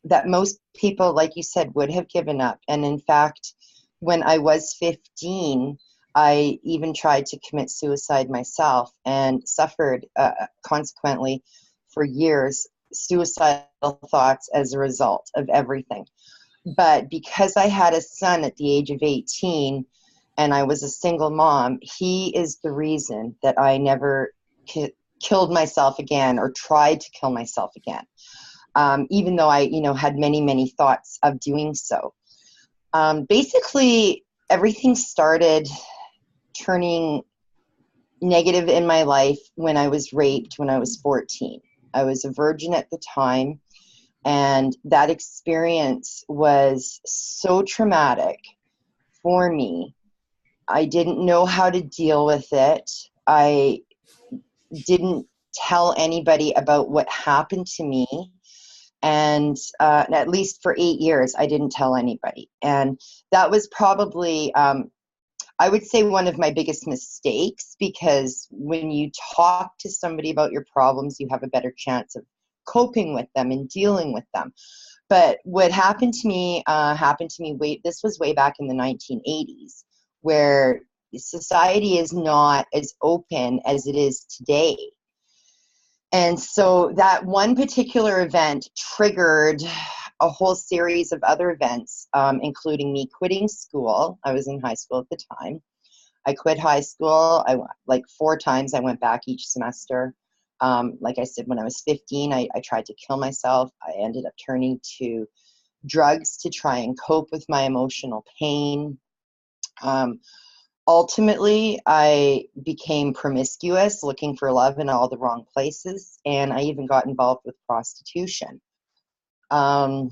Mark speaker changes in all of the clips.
Speaker 1: that most people, like you said, would have given up. And in fact, when I was 15, I even tried to commit suicide myself and suffered consequently for years suicidal thoughts as a result of everything. But because I had a son at the age of 18 and I was a single mom, he is the reason that I never killed myself again or tried to kill myself again. Even though I, had many, many thoughts of doing so. Basically, everything started turning negative in my life when I was raped when I was 14. I was a virgin at the time, and that experience was so traumatic for me. I didn't know how to deal with it. I didn't tell anybody about what happened to me. And at least for 8 years, I didn't tell anybody. And that was probably, I would say, one of my biggest mistakes, because when you talk to somebody about your problems, you have a better chance of coping with them and dealing with them. But what happened to me this was way back in the 1980s, where society is not as open as it is today. And so that one particular event triggered a whole series of other events, including me quitting school. I was in high school at the time. I quit high school. Like 4 times I went back each semester. Like I said, when I was 15, I tried to kill myself. I ended up turning to drugs to try and cope with my emotional pain. Ultimately, I became promiscuous, looking for love in all the wrong places, and I even got involved with prostitution. I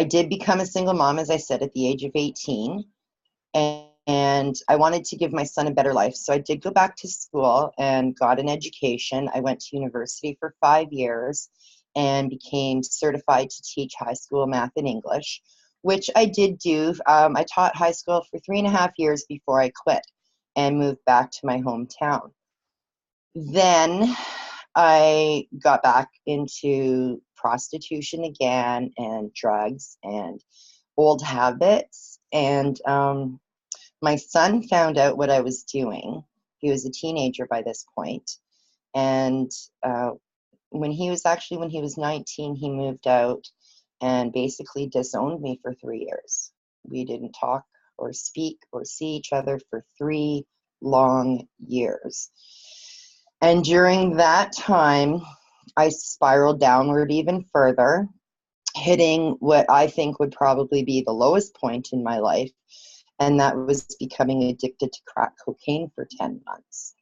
Speaker 1: did become a single mom, as I said, at the age of 18, and I wanted to give my son a better life, so I did go back to school and got an education. I went to university for 5 years and became certified to teach high school math and English, which I did do. I taught high school for 3.5 years before I quit and moved back to my hometown. Then I got back into prostitution again and drugs and old habits. And my son found out what I was doing. He was a teenager by this point. And when he was 19, he moved out and basically disowned me for 3 years. We didn't talk or speak or see each other for 3 long years. And during that time, I spiraled downward even further, hitting what I think would probably be the lowest point in my life, and that was becoming addicted to crack cocaine for 10 months.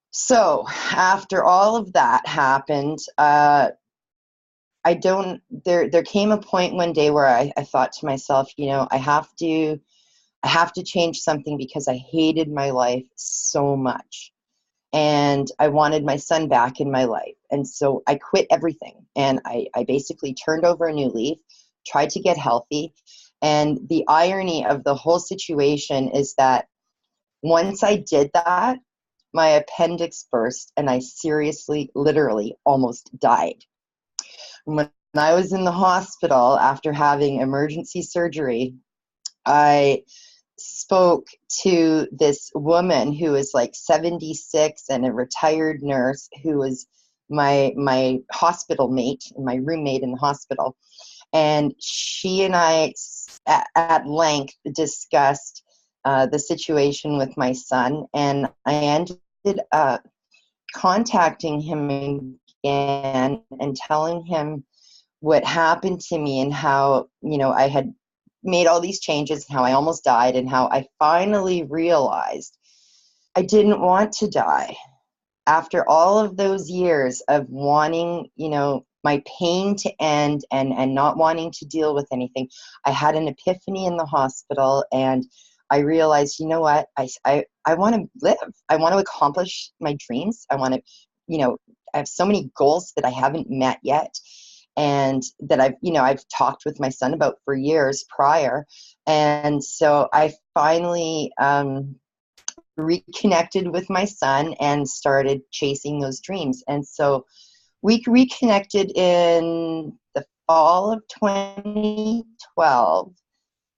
Speaker 1: So after all of that happened, there came a point one day where I thought to myself, I have to change something, because I hated my life so much. And I wanted my son back in my life. And so I quit everything. And I basically turned over a new leaf, tried to get healthy. And the irony of the whole situation is that once I did that, my appendix burst and I seriously, literally almost died. When I was in the hospital after having emergency surgery, I spoke to this woman who was like 76 and a retired nurse, who was my hospital mate, my roommate in the hospital. And she and I at length discussed the situation with my son, and I ended up contacting him again and telling him what happened to me and how, I had made all these changes, how I almost died, and how I finally realized I didn't want to die. After all of those years of wanting, my pain to end and not wanting to deal with anything, I had an epiphany in the hospital, and I realized, you know what, I want to live. I want to accomplish my dreams. I want to, I have so many goals that I haven't met yet, and that I've talked with my son about for years prior. And so I finally reconnected with my son and started chasing those dreams. And so we reconnected in the fall of 2012,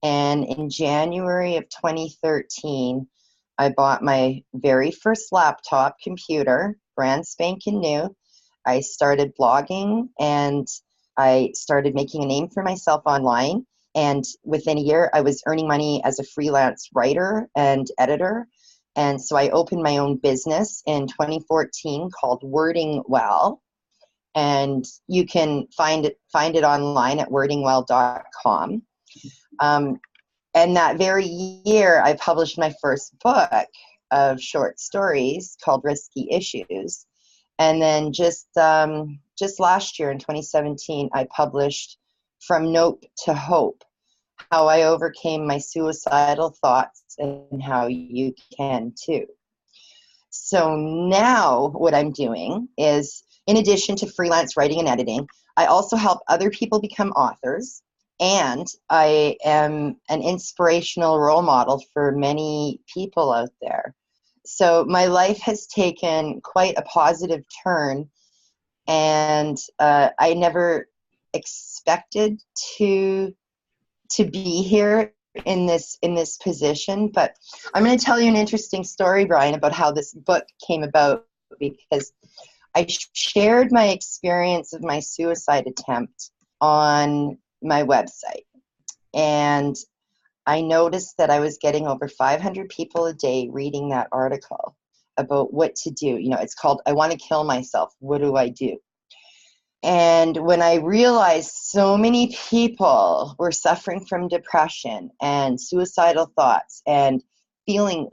Speaker 1: and in January of 2013, I bought my very first laptop computer, brand spanking new. I started blogging, and I started making a name for myself online. And within a year, I was earning money as a freelance writer and editor. And so I opened my own business in 2014 called Wording Well. And you can find it online at wordingwell.com. And that very year, I published my first book of short stories called Risky Issues. And then just last year in 2017, I published From Nope to Hope, How I Overcame My Suicidal Thoughts and How You Can Too. So now what I'm doing is, in addition to freelance writing and editing, I also help other people become authors. And I am an inspirational role model for many people out there. So my life has taken quite a positive turn, and I never expected to be here in this position. But I'm going to tell you an interesting story, Brian, about how this book came about, because I shared my experience of my suicide attempt on my website, and I noticed that I was getting over 500 people a day reading that article about what to do. You know, it's called I Want to Kill Myself, What Do I Do? And when I realized so many people were suffering from depression and suicidal thoughts and feeling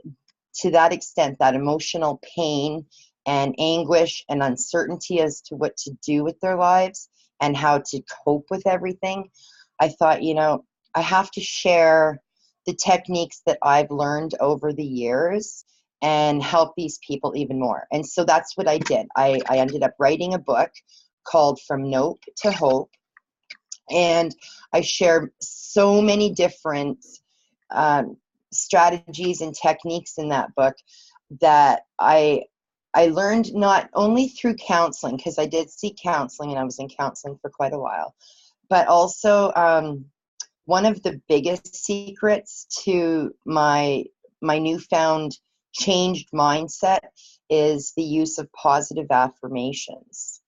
Speaker 1: to that extent that emotional pain and anguish and uncertainty as to what to do with their lives and how to cope with everything, I thought, you know, I have to share the techniques that I've learned over the years and help these people even more. And so that's what I did. I ended up writing a book called From Nope to Hope. And I share so many different strategies and techniques in that book that I learned not only through counseling, because I did seek counseling and I was in counseling for quite a while, but also one of the biggest secrets to my newfound changed mindset is the use of positive affirmations.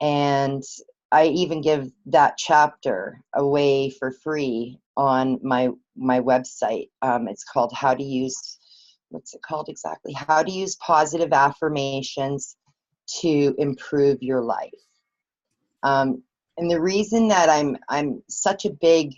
Speaker 1: And I even give that chapter away for free on my website. It's called How to Use, what's it called exactly? How to Use Positive Affirmations to Improve Your Life. And the reason that I'm such a big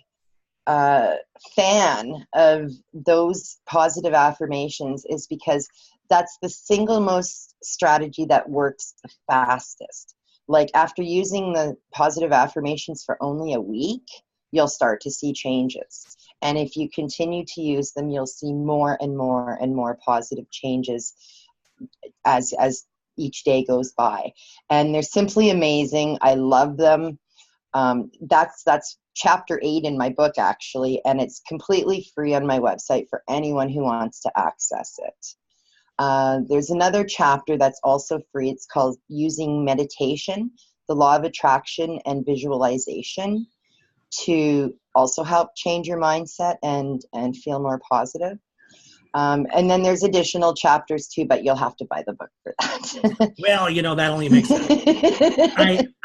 Speaker 1: fan of those positive affirmations is because that's the single most strategy that works the fastest. Like after using the positive affirmations for only a week, you'll start to see changes. And if you continue to use them, you'll see more and more and more positive changes as each day goes by. And they're simply amazing. I love them. That's chapter 8 in my book, actually, and it's completely free on my website for anyone who wants to access it. There's another chapter that's also free. It's called Using Meditation, the Law of Attraction and Visualization to also help change your mindset and feel more positive. And then there's additional chapters too, but you'll have to buy the book for that.
Speaker 2: Well, you know, that only makes sense.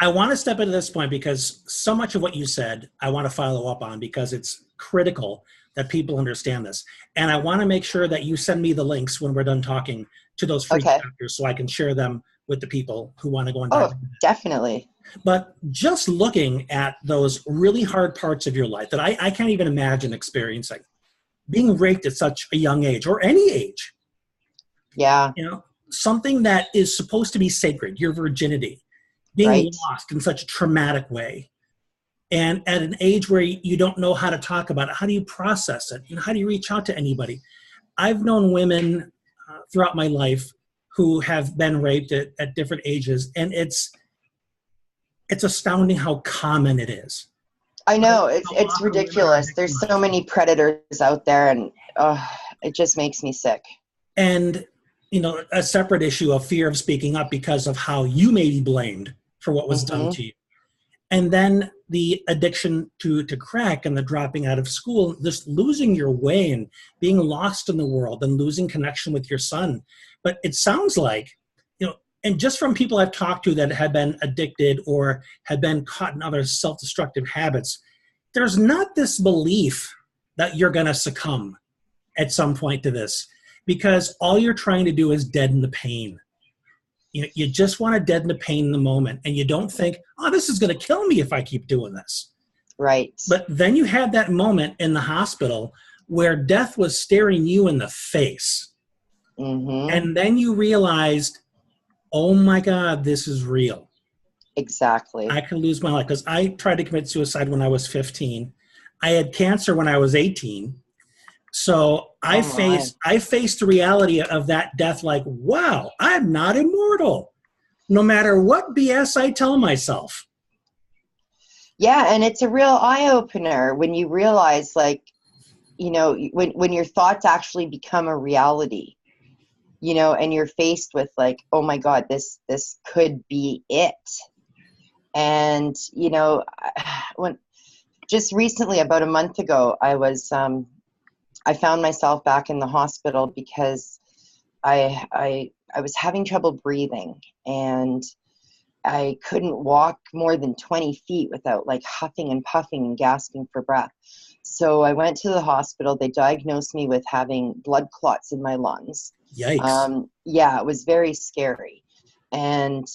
Speaker 2: I want to step into this point because so much of what you said, I want to follow up on because it's critical that people understand this. And I want to make sure that you send me the links when we're done talking to those free chapters so I can share them with the people who want to go and dive into that.
Speaker 1: Definitely.
Speaker 2: But just looking at those really hard parts of your life that I can't even imagine experiencing, being raped at such a young age or any age.
Speaker 1: Yeah.
Speaker 2: You know, something that is supposed to be sacred, your virginity, being lost in such a traumatic way. And at an age where you don't know how to talk about it, how do you process it? You know, how do you reach out to anybody? I've known women throughout my life who have been raped at different ages, and it's astounding how common it is.
Speaker 1: I know, it's ridiculous. There's so many predators out there, and it just makes me sick.
Speaker 2: And, you know, a separate issue of fear of speaking up because of how you may be blamed for what was done
Speaker 1: Mm-hmm.
Speaker 2: to you. And then the addiction to crack and the dropping out of school, just losing your way and being lost in the world and losing connection with your son. But it sounds like, and just from people I've talked to that had been addicted or had been caught in other self-destructive habits, there's not this belief that you're going to succumb at some point to this, because all you're trying to do is deaden the pain. You just want to deaden the pain in the moment, and you don't think, oh, this is going to kill me if I keep doing this.
Speaker 1: Right.
Speaker 2: But then you had that moment in the hospital where death was staring you in the face.
Speaker 1: Mm-hmm.
Speaker 2: And then you realized, oh my God, this is real.
Speaker 1: Exactly.
Speaker 2: I could lose my life, because I tried to commit suicide when I was 15. I had cancer when I was 18. So I faced the reality of that death like, wow, I'm not immortal, no matter what BS I tell myself.
Speaker 1: Yeah, and it's a real eye-opener when you realize, like, when your thoughts actually become a reality, and you're faced with, like, oh my God, this could be it. And, when just recently, about a month ago, I found myself back in the hospital because I was having trouble breathing, and I couldn't walk more than 20 feet without, like, huffing and puffing and gasping for breath. So I went to the hospital. They diagnosed me with having blood clots in my lungs.
Speaker 2: Yikes.
Speaker 1: Yeah, it was very scary. And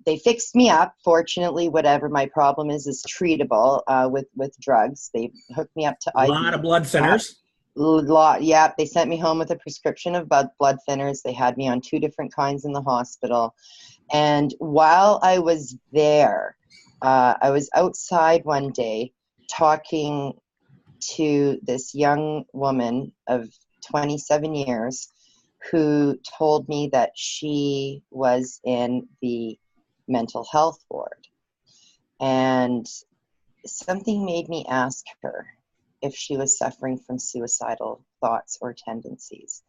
Speaker 1: they fixed me up. Fortunately, whatever my problem is treatable with drugs. They hooked me up to
Speaker 2: A
Speaker 1: IV.
Speaker 2: lot of blood thinners.
Speaker 1: Yeah, they sent me home with a prescription of blood thinners. They had me on 2 different kinds in the hospital. And while I was there, I was outside one day talking to this young woman of 27 years who told me that she was in the mental health ward. And something made me ask her if she was suffering from suicidal thoughts or tendencies.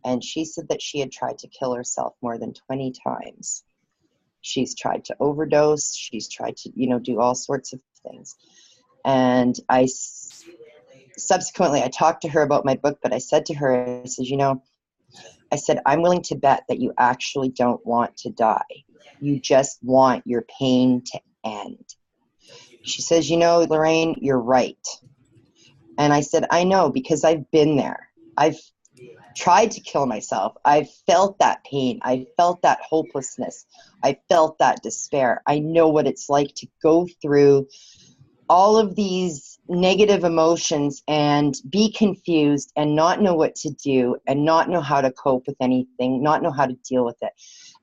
Speaker 1: And she said that she had tried to kill herself more than 20 times. She's tried to overdose. She's tried to, do all sorts of things. And subsequently, I talked to her about my book, but I said to her, I said, I'm willing to bet that you actually don't want to die. You just want your pain to end. She says, Lorraine, you're right. And I said, I know, because I've been there. I've tried to kill myself. I felt that pain. I felt that hopelessness. I felt that despair. I know what it's like to go through all of these negative emotions and be confused and not know what to do and not know how to cope with anything, not know how to deal with it,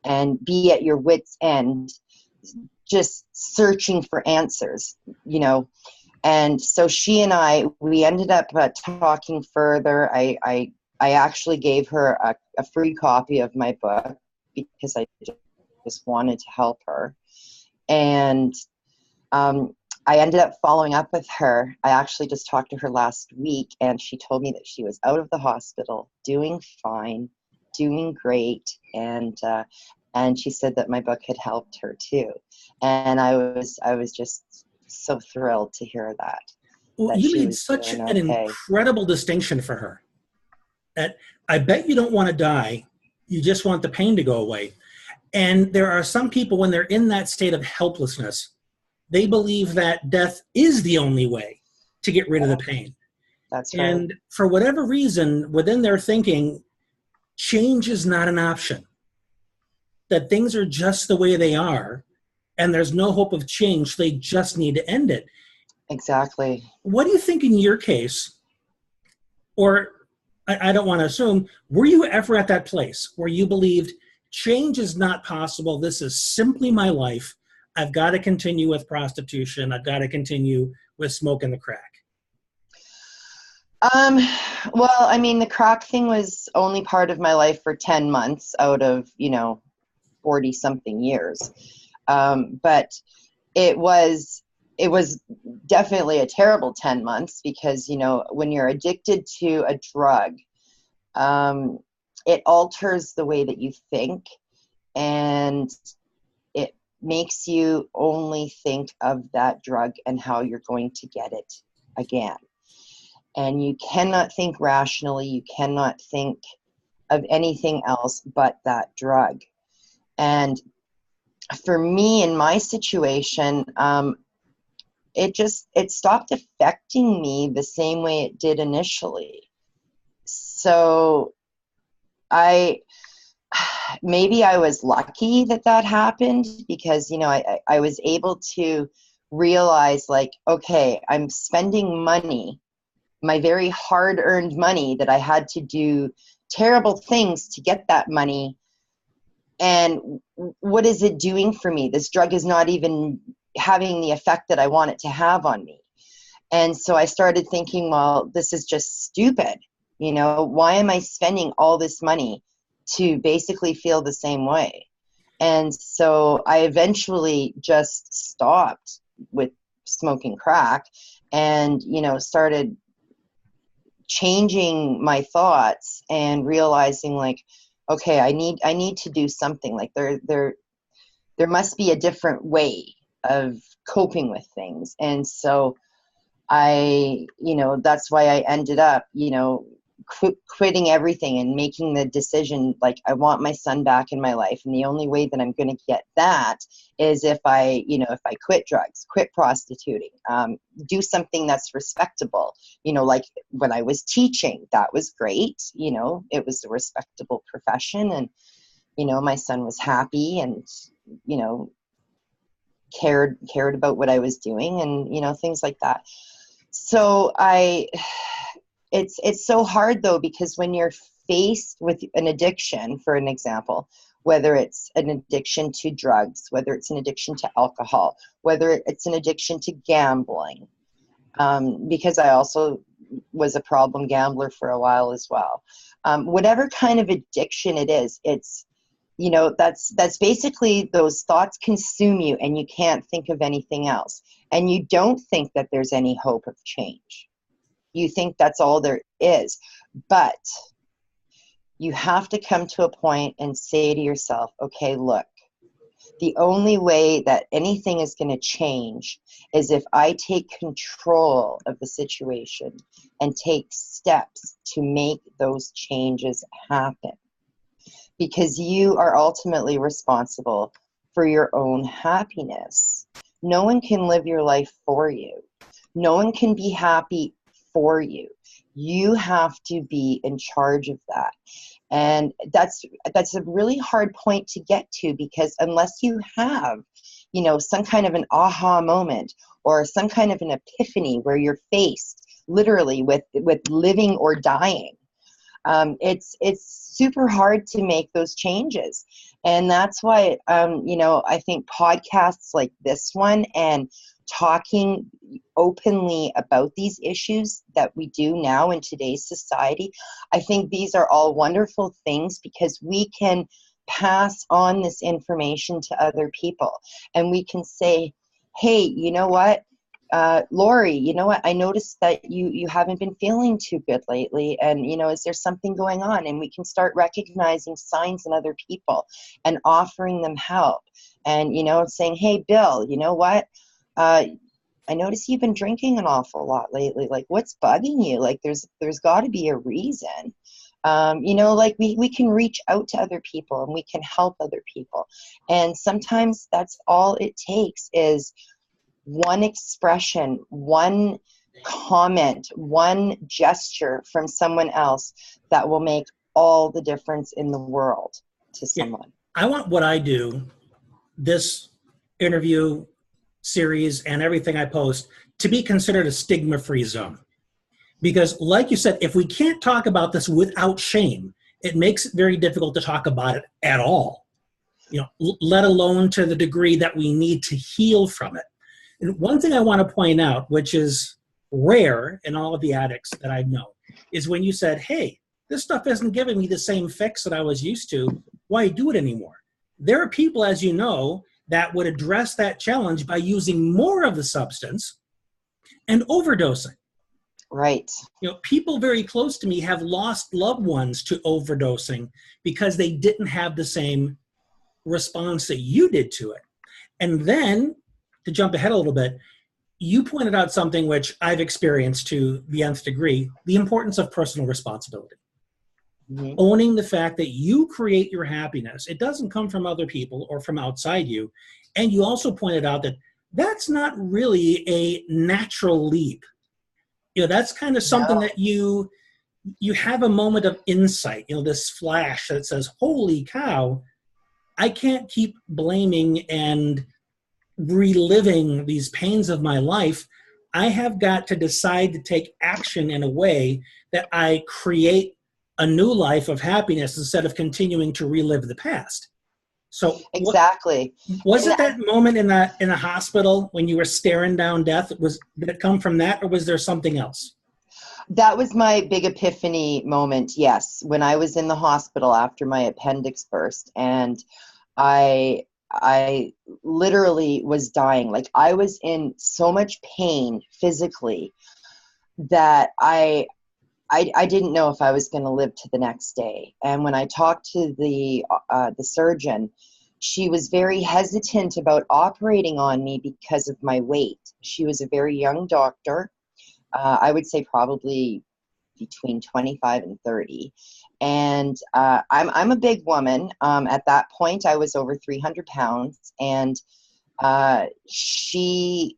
Speaker 1: and be at your wit's end, just searching for answers, And so she and we ended up talking further. I actually gave her a free copy of my book because I just wanted to help her. And I ended up following up with her. I actually just talked to her last week, and she told me that she was out of the hospital, doing fine, doing great, and she said that my book had helped her too. And I was just so thrilled to hear that.
Speaker 2: Well, you made such an incredible distinction for her. That I bet you don't want to die. You just want the pain to go away. And there are some people, when they're in that state of helplessness, they believe that death is the only way to get rid of the pain.
Speaker 1: That's right.
Speaker 2: And for whatever reason, within their thinking, change is not an option. That things are just the way they are, and there's no hope of change. They just need to end it.
Speaker 1: Exactly.
Speaker 2: What do you think in your case, or I don't want to assume, were you ever at that place where you believed change is not possible, this is simply my life, I've got to continue with prostitution, I've got to continue with smoking the crack?
Speaker 1: Well, I mean, the crack thing was only part of my life for 10 months out of, 40 something years. But it was definitely a terrible 10 months because, when you're addicted to a drug, it alters the way that you think, and makes you only think of that drug and how you're going to get it again. And you cannot think rationally. You cannot think of anything else but that drug. And for me, in my situation, it stopped affecting me the same way it did initially. So maybe I was lucky that happened, because, I was able to realize, like, okay, I'm spending money, my very hard-earned money, that I had to do terrible things to get that money. And what is it doing for me? This drug is not even having the effect that I want it to have on me. And so I started thinking, well, this is just stupid. Why am I spending all this money to basically feel the same way? And so I eventually just stopped with smoking crack and, started changing my thoughts and realizing, like, okay, I need to do something. Like, there must be a different way of coping with things. And so that's why I ended up, quitting everything and making the decision, like, I want my son back in my life. And the only way that I'm going to get that is if I quit drugs, quit prostituting, do something that's respectable. Like when I was teaching, that was great. It was a respectable profession, and, my son was happy and, cared about what I was doing, and, things like that. So it's so hard, though, because when you're faced with an addiction, for an example, whether it's an addiction to drugs, whether it's an addiction to alcohol, whether it's an addiction to gambling, because I also was a problem gambler for a while as well. Whatever kind of addiction it is, it's, that's basically those thoughts consume you and you can't think of anything else. And you don't think that there's any hope of change. You think that's all there is. But you have to come to a point and say to yourself, okay, look, the only way that anything is going to change is if I take control of the situation and take steps to make those changes happen. Because you are ultimately responsible for your own happiness. No one can live your life for you. No one can be happy for you. You have to be in charge of that. And that's a really hard point to get to, because unless you have, some kind of an aha moment or some kind of an epiphany where you're faced literally with living or dying, it's super hard to make those changes. And that's why, I think podcasts like this one and talking openly about these issues that we do now in today's society, I think these are all wonderful things, because we can pass on this information to other people, and we can say, hey, you know what, Lori, you know what, I noticed that you haven't been feeling too good lately, and is there something going on? And we can start recognizing signs in other people and offering them help, and saying, hey, Bill, you know what, I notice you've been drinking an awful lot lately. Like, what's bugging you? Like, there's got to be a reason. Like we can reach out to other people and we can help other people. And sometimes that's all it takes is one expression, one comment, one gesture from someone else that will make all the difference in the world to someone.
Speaker 2: I want what I do, this interview series and everything I post, to be considered a stigma-free zone. Because like you said, if we can't talk about this without shame, it makes it very difficult to talk about it at all, let alone to the degree that we need to heal from it. And one thing I want to point out, which is rare in all of the addicts that I know, is when you said, hey, this stuff isn't giving me the same fix that I was used to, why do it anymore? There are people, as you know, that would address that challenge by using more of the substance and overdosing.
Speaker 1: Right.
Speaker 2: People very close to me have lost loved ones to overdosing because they didn't have the same response that you did to it. And then, to jump ahead a little bit, you pointed out something which I've experienced to the nth degree, the importance of personal responsibility. Mm-hmm. Owning the fact that you create your happiness. It doesn't come from other people or from outside you. And you also pointed out that that's not really a natural leap. You know, that's kind of something that you have a moment of insight, you know, this flash that says, holy cow, I can't keep blaming and reliving these pains of my life. I have got to decide to take action in a way that I create a new life of happiness instead of continuing to relive the past. So
Speaker 1: exactly.
Speaker 2: Was it that moment in the hospital when you were staring down death? Did it come from that, or was there something else?
Speaker 1: That was my big epiphany moment, yes, when I was in the hospital after my appendix burst, and I literally was dying. Like, I was in so much pain physically that I didn't know if I was going to live to the next day. And when I talked to the surgeon, she was very hesitant about operating on me because of my weight. She was a very young doctor. I would say probably between 25 and 30. And I'm a big woman. At that point, I was over 300 pounds. And she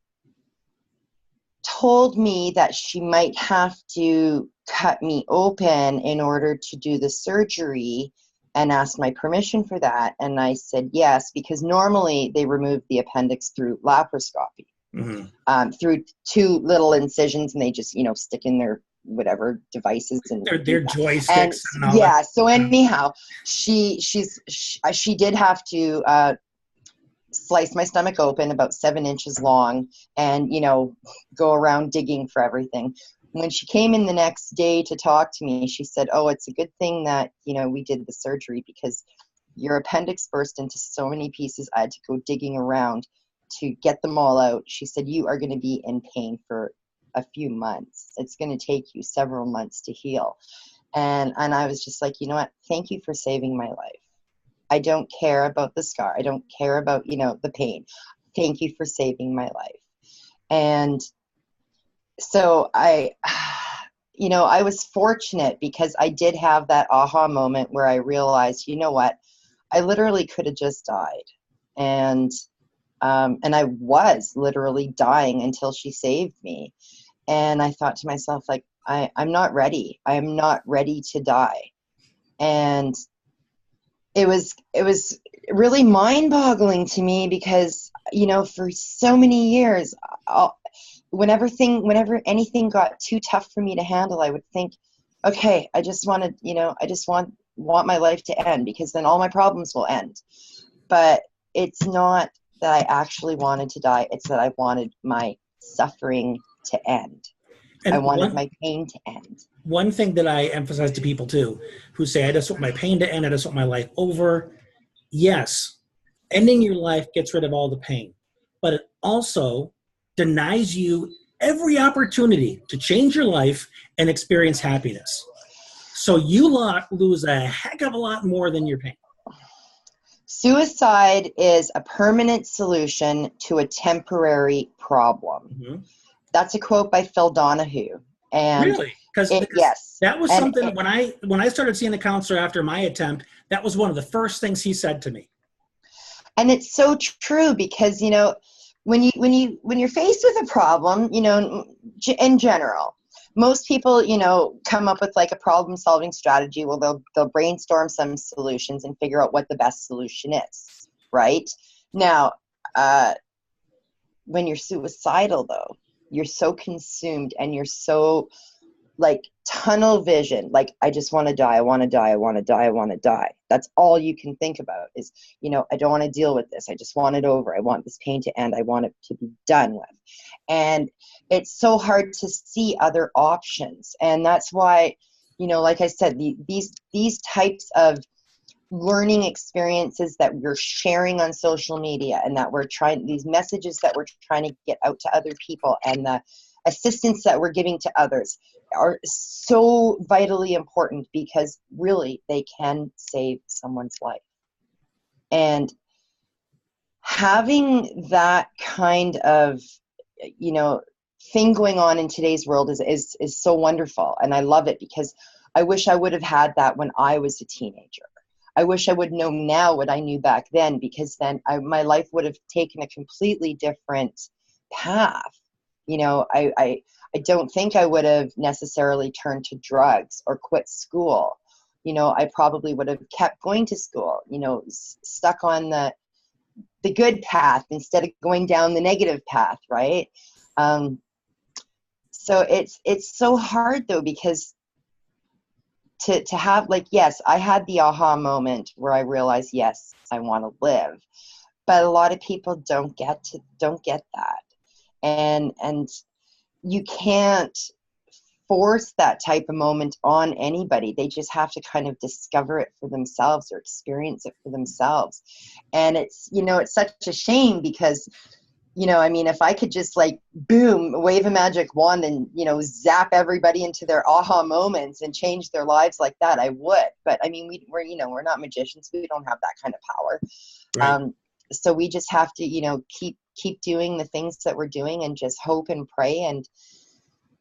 Speaker 1: told me that she might have to cut me open in order to do the surgery, and asked my permission for that. And I said yes, because normally they remove the appendix through laparoscopy. Mm-hmm. Through 2 little incisions, and they just, you know, stick in their whatever devices and
Speaker 2: their joysticks.
Speaker 1: And all yeah. That. So anyhow, she did have to slice my stomach open about 7 inches long, and, you know, go around digging for everything. When she came in the next day to talk to me, she said, "Oh, it's a good thing that, you know, we did the surgery, because your appendix burst into so many pieces. I had to go digging around to get them all out." She said, "You are going to be in pain for a few months. It's going to take you several months to heal." And I was just like, you know what? Thank you for saving my life. I don't care about the scar. I don't care about, you know, the pain. Thank you for saving my life. And so you know, I was fortunate because I did have that aha moment where I realized, you know what? I literally could have just died. And I was literally dying until she saved me. And I thought to myself, like, I'm not ready. I'm not ready to die. And it was really mind-boggling to me because, you know, for so many years, whenever anything got too tough for me to handle, I would think, okay, I just wanted, you know, I just want my life to end, because then all my problems will end. But it's not that I actually wanted to die. It's that I wanted my suffering to end. And I wanted my pain to end.
Speaker 2: One thing that I emphasize to people too, who say, I just want my pain to end, I just want my life over. Yes, ending your life gets rid of all the pain, but it also denies you every opportunity to change your life and experience happiness. So you lose a heck of a lot more than your pain.
Speaker 1: Suicide is a permanent solution to a temporary problem. Mm-hmm. That's a quote by Phil Donahue. And
Speaker 2: really? Because
Speaker 1: yes,
Speaker 2: that was something when I started seeing a counselor after my attempt, that was one of the first things he said to me.
Speaker 1: And it's so true, because, you know, when you're faced with a problem, you know, in general, most people, you know, come up with like a problem-solving strategy. Well, they'll brainstorm some solutions and figure out what the best solution is, right? Now, when you're suicidal, though, you're so consumed and you're so, like, tunnel vision, like, I just want to die, I want to die, I want to die, I want to die. That's all you can think about is, you know, I don't want to deal with this. I just want it over. I want this pain to end. I want it to be done with. And it's so hard to see other options. And that's why, you know, like I said, these types of learning experiences that we're sharing on social media, and that these messages that we're trying to get out to other people, and the assistance that we're giving to others are so vitally important, because really they can save someone's life. And having that kind of, you know, thing going on in today's world is so wonderful. And I love it, because I wish I would have had that when I was a teenager. I wish I would know now what I knew back then, because then my life would have taken a completely different path. You know, I don't think I would have necessarily turned to drugs or quit school. You know, I probably would have kept going to school, you know, stuck on the good path instead of going down the negative path, right? So it's so hard though, because to have, like, yes, I had the aha moment where I realized, yes, I want to live, but a lot of people don't get that, and you can't force that type of moment on anybody. They just have to kind of discover it for themselves or experience it for themselves. And it's, you know, it's such a shame, because, you know, I mean, if I could just, like, boom, wave a magic wand and, you know, zap everybody into their aha moments and change their lives like that, I would. But I mean, we're, you know, we're not magicians. We don't have that kind of power.
Speaker 2: Right.
Speaker 1: So we just have to, you know, keep doing the things that we're doing, and just hope and pray, and,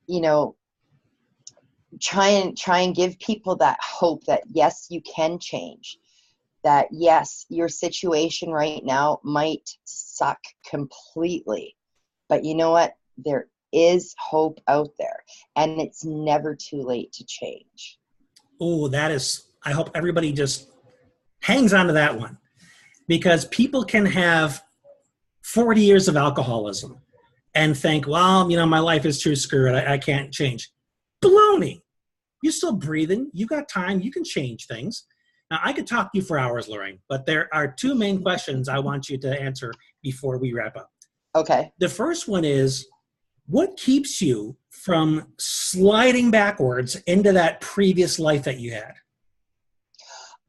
Speaker 1: you know, try and give people that hope that, yes, you can change. That, yes, your situation right now might suck completely, but you know what? There is hope out there, and it's never too late to change.
Speaker 2: Oh, I hope everybody just hangs on to that one, because people can have 40 years of alcoholism and think, well, you know, my life is too screwed. I can't change. Baloney. You're still breathing. You got time. You can change things. Now, I could talk to you for hours, Lorraine, but there are two main questions I want you to answer before we wrap up.
Speaker 1: Okay.
Speaker 2: The first one is, what keeps you from sliding backwards into that previous life that you had?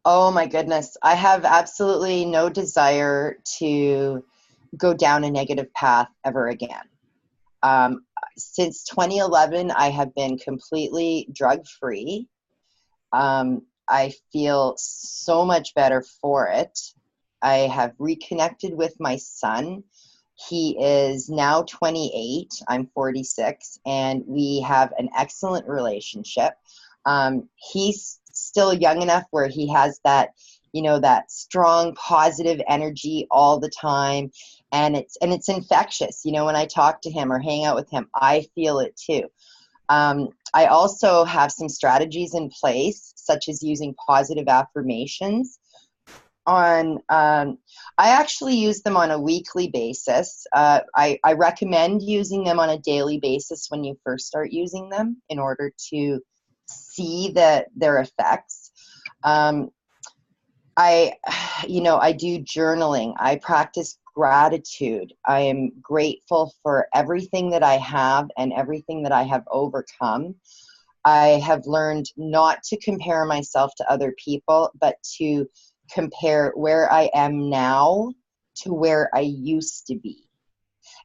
Speaker 1: Oh my goodness. I have absolutely no desire to go down a negative path ever again. Since 2011, I have been completely drug-free. I feel so much better for it. I have reconnected with my son. He is now 28. I'm 46, and we have an excellent relationship. He's still young enough where he has that, you know, that strong positive energy all the time, and it's infectious. You know, when I talk to him or hang out with him, I feel it too. I also have some strategies in place, such as using positive affirmations. I actually use them on a weekly basis. I recommend using them on a daily basis when you first start using them, in order to see their effects. I do journaling. I practice gratitude. I am grateful for everything that I have and everything that I have overcome. I have learned not to compare myself to other people, but to compare where I am now to where I used to be,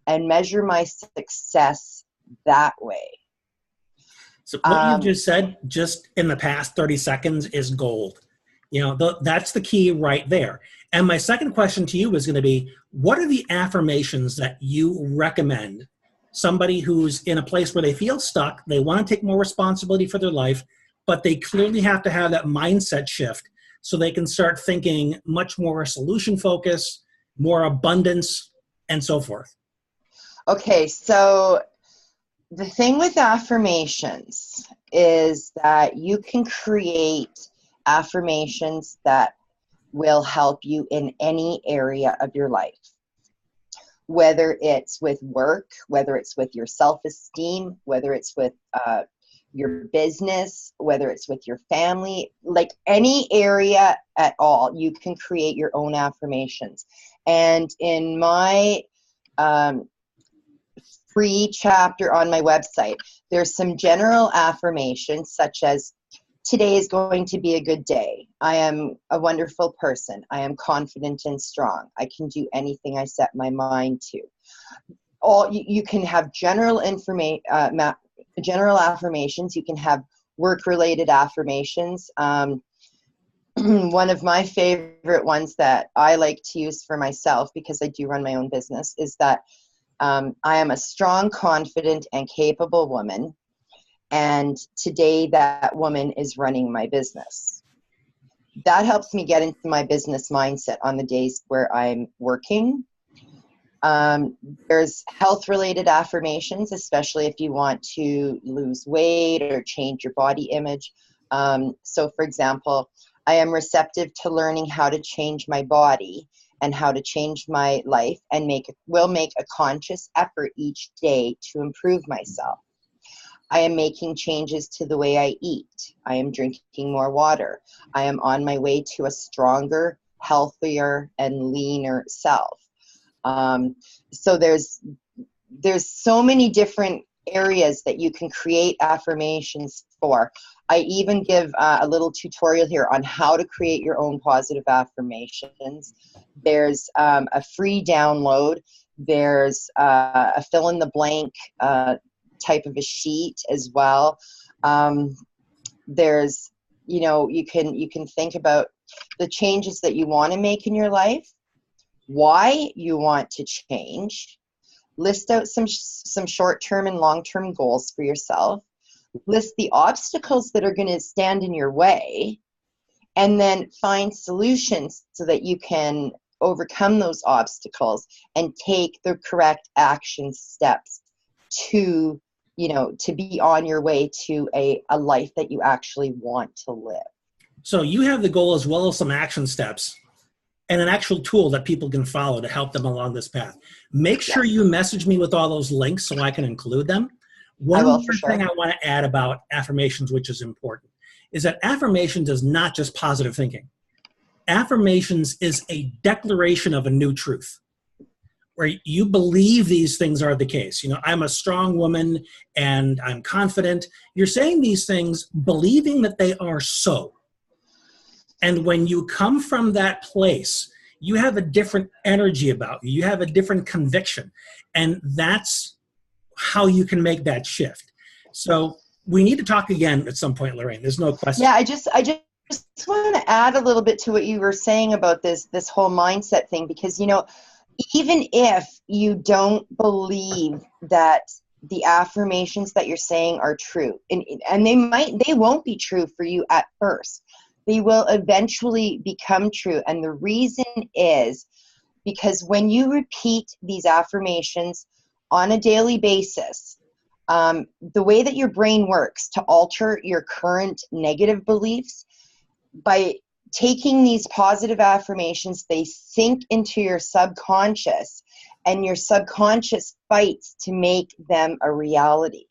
Speaker 1: and measure my success that way.
Speaker 2: So what you've just said, just in the past 30 seconds, is gold. You know, that's the key right there. And my second question to you is going to be, what are the affirmations that you recommend somebody who's in a place where they feel stuck, they want to take more responsibility for their life, but they clearly have to have that mindset shift so they can start thinking much more solution focused, more abundance, and so forth?
Speaker 1: Okay, so the thing with affirmations is that you can create affirmations that will help you in any area of your life, whether it's with work, whether it's with your self-esteem, whether it's with your business, whether it's with your family, like any area at all, you can create your own affirmations. And in my free chapter on my website, there's some general affirmations such as, today is going to be a good day. I am a wonderful person. I am confident and strong. I can do anything I set my mind to. You can have general affirmations. You can have work-related affirmations. one of my favorite ones that I like to use for myself, because I do run my own business, is that I am a strong, confident, and capable woman. And today that woman is running my business. That helps me get into my business mindset on the days where I'm working. There's health-related affirmations, especially if you want to lose weight or change your body image. So for example, I am receptive to learning how to change my body and how to change my life, and will make a conscious effort each day to improve myself. I am making changes to the way I eat. I am drinking more water. I am on my way to a stronger, healthier, and leaner self. So there's so many different areas that you can create affirmations for. I even give a little tutorial here on how to create your own positive affirmations. There's a free download. There's a fill in the blank type of a sheet as well. There's, you can think about the changes that you want to make in your life, why you want to change, list out some short-term and long-term goals for yourself, list the obstacles that are going to stand in your way, and then find solutions so that you can overcome those obstacles and take the correct action steps to be on your way to a life that you actually want to live.
Speaker 2: So you have the goal as well as some action steps and an actual tool that people can follow to help them along this path. Make sure you message me with all those links so I can include them. One more thing I want to add about affirmations, which is important, is that affirmations is not just positive thinking. Affirmations is a declaration of a new truth, where you believe these things are the case. I'm a strong woman and I'm confident. You're saying these things believing that they are so. And when you come from that place, you have a different energy about you. You have a different conviction. And that's how you can make that shift. So we need to talk again at some point, Lorraine. There's no question.
Speaker 1: Yeah, I just want to add a little bit to what you were saying about this whole mindset thing, because, even if you don't believe that the affirmations that you're saying are true, and they won't be true for you at first, they will eventually become true. And the reason is because when you repeat these affirmations on a daily basis, the way that your brain works to alter your current negative beliefs, by taking these positive affirmations, they sink into your subconscious, and your subconscious fights to make them a reality.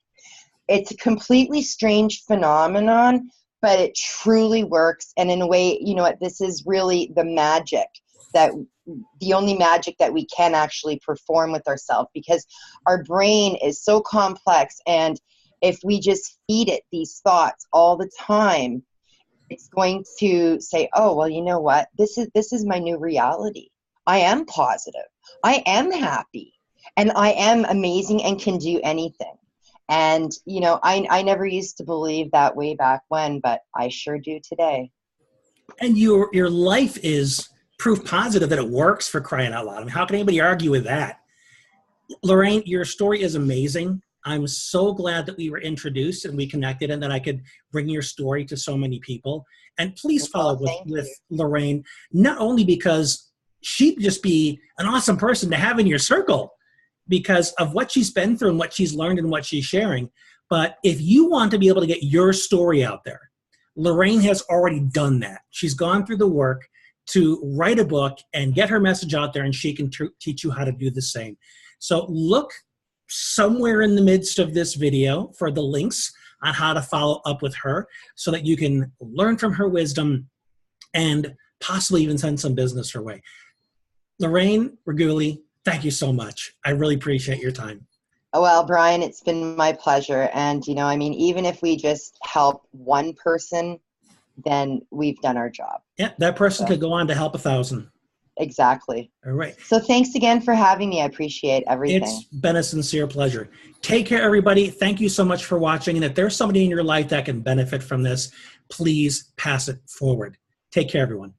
Speaker 1: It's a completely strange phenomenon, but it truly works. And in a way, this is really the only magic that we can actually perform with ourselves, because our brain is so complex. And if we just feed it these thoughts all the time, it's going to say, oh, well, you know what? This is my new reality. I am positive. I am happy. And I am amazing and can do anything. And, I never used to believe that way back when, but I sure do today.
Speaker 2: And your life is proof positive that it works, for crying out loud. I mean, how can anybody argue with that? Lorraine, your story is amazing. I'm so glad that we were introduced and we connected, and that I could bring your story to so many people. And please follow with Lorraine, not only because she'd just be an awesome person to have in your circle because of what she's been through and what she's learned and what she's sharing, but if you want to be able to get your story out there, Lorraine has already done that. She's gone through the work to write a book and get her message out there, and she can teach you how to do the same. So look somewhere in the midst of this video for the links on how to follow up with her so that you can learn from her wisdom and possibly even send some business her way. Lorraine Reguly, thank you so much. I really appreciate your time.
Speaker 1: Well, Brian, it's been my pleasure. And, even if we just help one person, then we've done our job.
Speaker 2: Yeah, that person could go on to help 1,000.
Speaker 1: Exactly.
Speaker 2: All right.
Speaker 1: So thanks again for having me. I appreciate everything.
Speaker 2: It's been a sincere pleasure. Take care, everybody. Thank you so much for watching. And if there's somebody in your life that can benefit from this, please pass it forward. Take care, everyone.